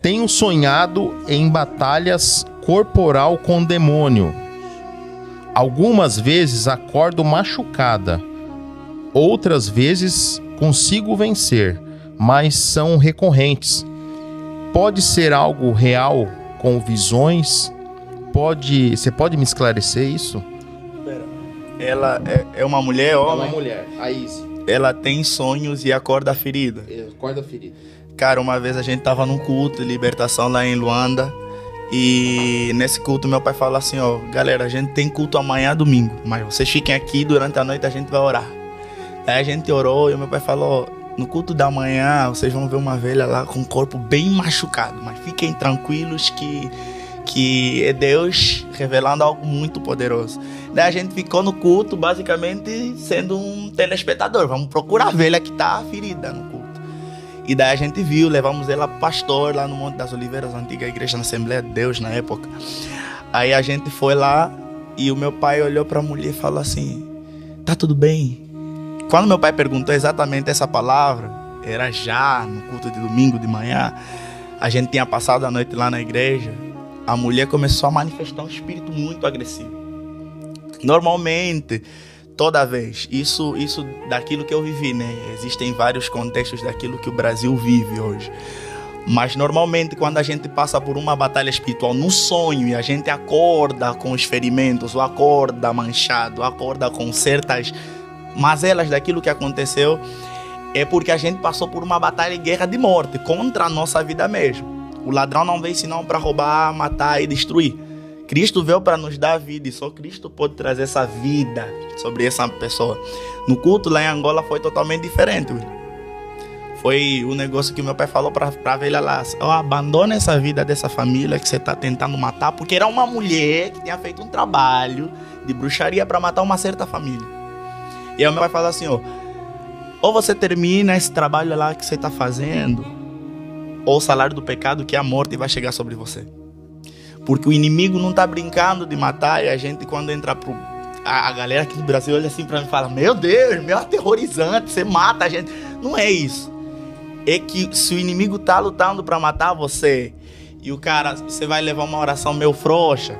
Tenho sonhado em batalhas corporal com demônio. Algumas vezes acordo machucada. Outras vezes consigo vencer, mas são recorrentes. Pode ser algo real com visões? Você pode me esclarecer isso? Ela é uma mulher, homem? É uma mulher, a Izzy. Ela tem sonhos e acorda ferida. Acorda ferida. Cara, uma vez a gente tava num culto de libertação lá em Luanda. E nesse culto meu pai falou assim, ó, galera, a gente tem culto amanhã domingo, mas vocês fiquem aqui, durante a noite a gente vai orar. Aí a gente orou e o meu pai falou, no culto da manhã vocês vão ver uma velha lá com o corpo bem machucado, mas fiquem tranquilos que é Deus revelando algo muito poderoso. Daí a gente ficou no culto basicamente sendo um telespectador, vamos procurar a velha que tá ferida no culto. E daí a gente viu, levamos ela pastor lá no Monte das Oliveiras, antiga igreja na Assembleia de Deus na época. Aí a gente foi lá e o meu pai olhou para a mulher e falou assim, tá tudo bem? Quando meu pai perguntou exatamente essa palavra, era já no culto de domingo de manhã, a gente tinha passado a noite lá na igreja, a mulher começou a manifestar um espírito muito agressivo. Normalmente, toda vez, isso daquilo que eu vivi, né? Existem vários contextos daquilo que o Brasil vive hoje. Mas normalmente quando a gente passa por uma batalha espiritual no sonho e a gente acorda com os ferimentos, ou acorda manchado, ou acorda com certas mazelas daquilo que aconteceu, é porque a gente passou por uma batalha e guerra de morte contra a nossa vida mesmo. O ladrão não veio senão para roubar, matar e destruir. Cristo veio para nos dar vida e só Cristo pode trazer essa vida sobre essa pessoa. No culto lá em Angola foi totalmente diferente. Foi o negócio que meu pai falou para a velha lá. Oh, abandona essa vida dessa família que você está tentando matar, porque era uma mulher que tinha feito um trabalho de bruxaria para matar uma certa família. E aí o meu pai falou assim, ou você termina esse trabalho lá que você está fazendo, ou o salário do pecado, que é a morte, vai chegar sobre você. Porque o inimigo não está brincando de matar, e a gente quando entra pro... A galera aqui do Brasil olha assim para mim e fala, meu Deus, meu aterrorizante, você mata a gente. Não é isso. É que se o inimigo está lutando para matar você, e o cara, você vai levar uma oração meio frouxa,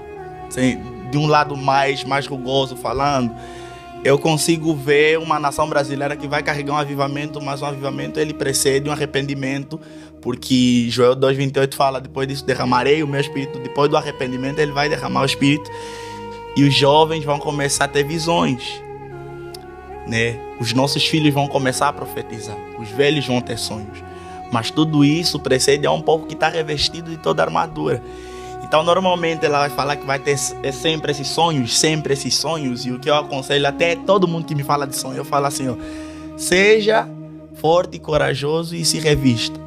assim, de um lado mais rugoso falando, eu consigo ver uma nação brasileira que vai carregar um avivamento, mas um avivamento ele precede um arrependimento, porque Joel 2,28 fala, depois disso derramarei o meu espírito, depois do arrependimento ele vai derramar o espírito, e os jovens vão começar a ter visões, né? Os nossos filhos vão começar a profetizar, os velhos vão ter sonhos, mas tudo isso precede a um povo que está revestido de toda a armadura. Então normalmente ela vai falar que vai ter sempre esses sonhos, e o que eu aconselho até todo mundo que me fala de sonho, eu falo assim, seja forte e corajoso e se revista,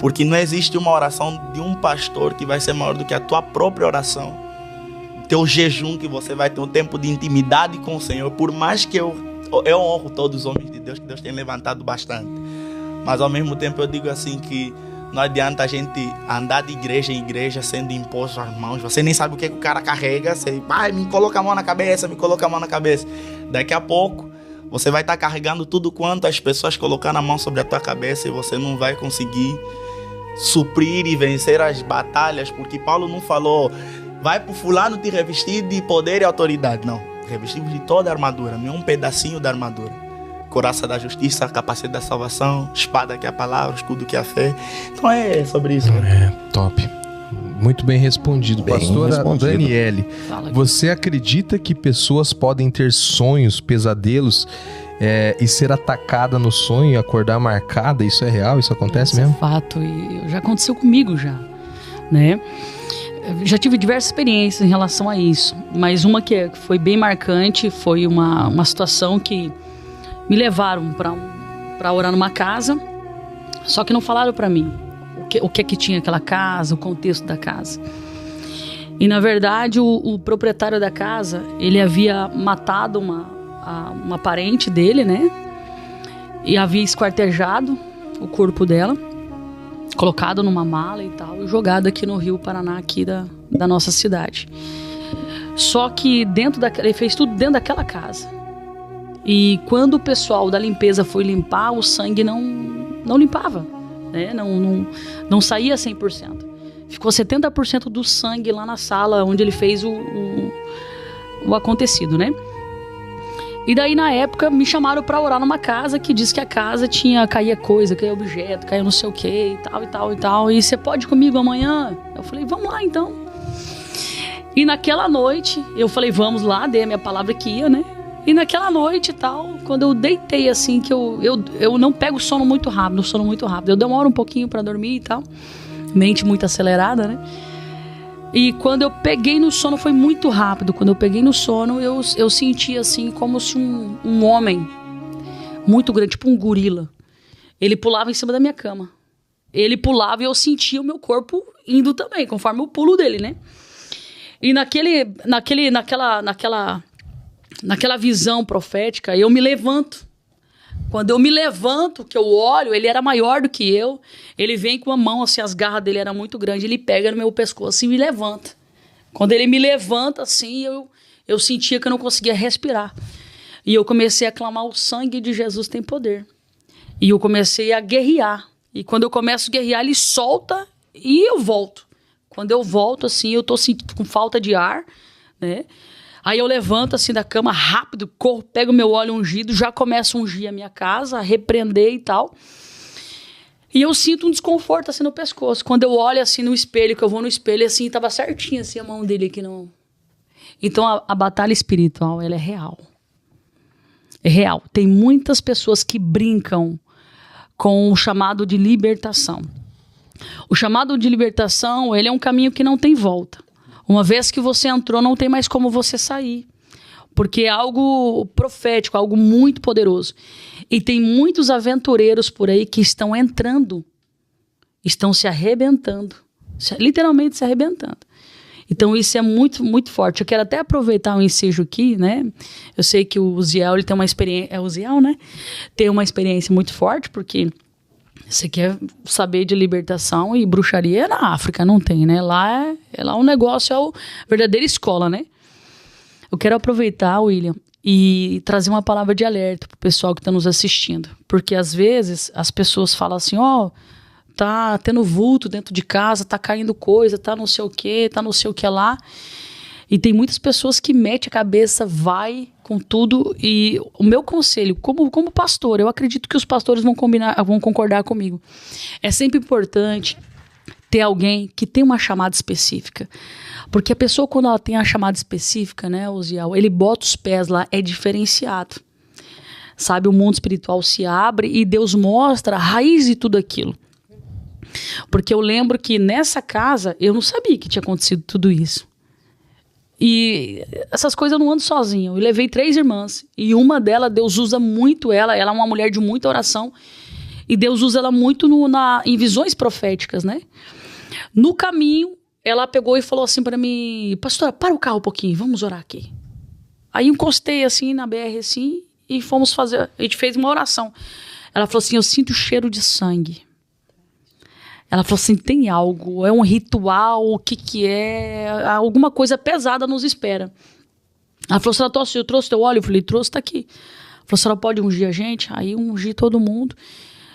porque não existe uma oração de um pastor que vai ser maior do que a tua própria oração, teu jejum, que você vai ter um tempo de intimidade com o Senhor. Por mais que eu honro todos os homens de Deus, que Deus tem levantado bastante, mas ao mesmo tempo eu digo assim que não adianta a gente andar de igreja em igreja sendo imposto às mãos. Você nem sabe o que o cara carrega. Você me coloca a mão na cabeça, me coloca a mão na cabeça. Daqui a pouco você vai estar carregando tudo quanto as pessoas colocando a mão sobre a tua cabeça, e você não vai conseguir suprir e vencer as batalhas, porque Paulo não falou, vai pro fulano te revestir de poder e autoridade. Não, revestimos de toda a armadura, não é um pedacinho da armadura. Coraça da justiça, capacete da salvação, espada que é a palavra, escudo que é a fé. Então é sobre isso. Top. Muito bem respondido. Pastora Daniele, você acredita que pessoas podem ter sonhos, pesadelos e ser atacada no sonho e acordar marcada? Isso é real? Isso acontece mesmo? É fato, e já aconteceu comigo já, né? Já tive diversas experiências em relação a isso, mas uma que foi bem marcante foi uma situação que me levaram para orar numa casa, só que não falaram para mim o que é que tinha aquela casa, o contexto da casa. E na verdade o proprietário da casa, ele havia matado uma parente dele, né? E havia esquartejado o corpo dela, colocado numa mala e tal, e jogado aqui no Rio Paraná, aqui da nossa cidade. Só que ele fez tudo dentro daquela casa. E quando o pessoal da limpeza foi limpar, o sangue não limpava, né? Não saía 100%. Ficou 70% do sangue lá na sala onde ele fez o acontecido, né? E daí, na época, me chamaram pra orar numa casa que diz que a casa caía coisa, caía objeto, caía não sei o que, e tal. E você pode ir comigo amanhã? Eu falei, vamos lá então. E naquela noite, eu falei, vamos lá, dei a minha palavra que ia, né? E naquela noite e tal, quando eu deitei assim, que eu não pego sono muito rápido, eu demoro um pouquinho pra dormir e tal. Mente muito acelerada, né? E quando eu peguei no sono, foi muito rápido. Quando eu peguei no sono, eu senti assim, como se um homem muito grande, tipo um gorila. Ele pulava em cima da minha cama. Ele pulava e eu sentia o meu corpo indo também, conforme o pulo dele, né? E naquela visão profética, eu me levanto. Quando eu me levanto, que eu olho, ele era maior do que eu. Ele vem com a mão, assim, as garras dele eram muito grandes. Ele pega no meu pescoço e me levanta. Quando ele me levanta, assim, eu sentia que eu não conseguia respirar. E eu comecei a clamar, o sangue de Jesus tem poder. E eu comecei a guerrear. E quando eu começo a guerrear, ele solta e eu volto. Quando eu volto, assim, eu tô com falta de ar, né? Aí eu levanto assim da cama rápido, corro, pego meu óleo ungido, já começo a ungir a minha casa, a repreender e tal. E eu sinto um desconforto assim no pescoço. Quando eu olho assim no espelho, que eu vou no espelho, assim, tava certinho assim a mão dele aqui no... Então a batalha espiritual, ela é real. É real. Tem muitas pessoas que brincam com o chamado de libertação. O chamado de libertação, ele é um caminho que não tem volta. Uma vez que você entrou, não tem mais como você sair. Porque é algo profético, algo muito poderoso. E tem muitos aventureiros por aí que estão entrando, estão se arrebentando. Literalmente se arrebentando. Então isso é muito, muito forte. Eu quero até aproveitar o ensejo aqui, né? Eu sei que o Uziel, ele tem uma experiência... É o Uziel, né? Tem uma experiência muito forte, porque... Você quer saber de libertação e bruxaria na África, não tem, né? Lá o negócio é a verdadeira escola, né? Eu quero aproveitar, William, e trazer uma palavra de alerta pro pessoal que está nos assistindo. Porque às vezes as pessoas falam assim, tá tendo vulto dentro de casa, tá caindo coisa, tá não sei o que, tá não sei o que lá. E tem muitas pessoas que metem a cabeça, vai com tudo. E o meu conselho, como pastor, eu acredito que os pastores vão concordar comigo. É sempre importante ter alguém que tem uma chamada específica. Porque a pessoa, quando ela tem a chamada específica, né, Uziel, ele bota os pés lá, é diferenciado. Sabe, o mundo espiritual se abre e Deus mostra a raiz de tudo aquilo. Porque eu lembro que nessa casa, eu não sabia que tinha acontecido tudo isso. E essas coisas eu não ando sozinha. Eu levei 3 irmãs. E uma delas, Deus usa muito ela. Ela é uma mulher de muita oração. E Deus usa ela muito em visões proféticas, né? No caminho, ela pegou e falou assim pra mim, pastora, para o carro um pouquinho, vamos orar aqui. Aí encostei assim na BR assim e fomos fazer, a gente fez uma oração. Ela falou assim, eu sinto o cheiro de sangue. Ela falou assim, tem algo, é um ritual, o que é? Alguma coisa pesada nos espera. Ela falou, senhora, eu trouxe teu óleo? Eu falei, trouxe, tá aqui. Ela falou, senhora pode ungir a gente? Aí ungi todo mundo.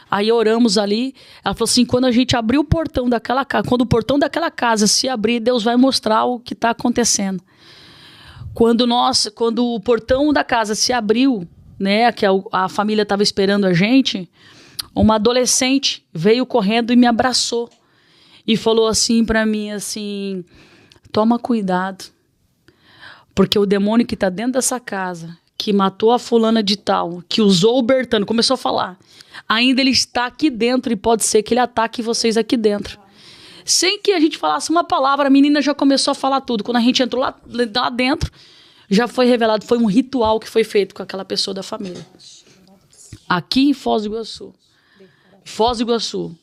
Aí oramos ali. Ela falou assim, quando a gente abrir o portão daquela casa, quando o portão daquela casa se abrir, Deus vai mostrar o que está acontecendo. Quando o portão da casa se abriu, né, que a família estava esperando a gente, uma adolescente veio correndo e me abraçou e falou assim para mim, assim, toma cuidado, porque o demônio que está dentro dessa casa, que matou a fulana de tal, que usou o Bertano, começou a falar, ainda ele está aqui dentro e pode ser que ele ataque vocês aqui dentro. Sem que a gente falasse uma palavra, a menina já começou a falar tudo. Quando a gente entrou lá dentro, já foi revelado, foi um ritual que foi feito com aquela pessoa da família. Aqui em Foz do Iguaçu. Foz do Iguaçu.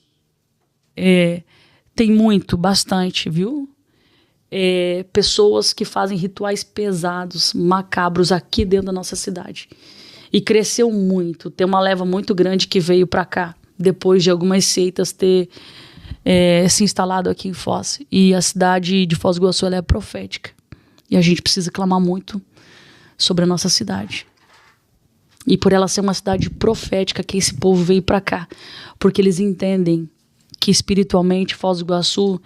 Tem bastante, viu? Pessoas que fazem rituais pesados, macabros aqui dentro da nossa cidade. E cresceu muito. Tem uma leva muito grande que veio para cá, depois de algumas seitas ter se instalado aqui em Foz. E a cidade de Foz do Iguaçu, ela é profética. E a gente precisa clamar muito sobre a nossa cidade. E por ela ser uma cidade profética, que esse povo veio para cá. Porque eles entendem que espiritualmente Foz do Iguaçu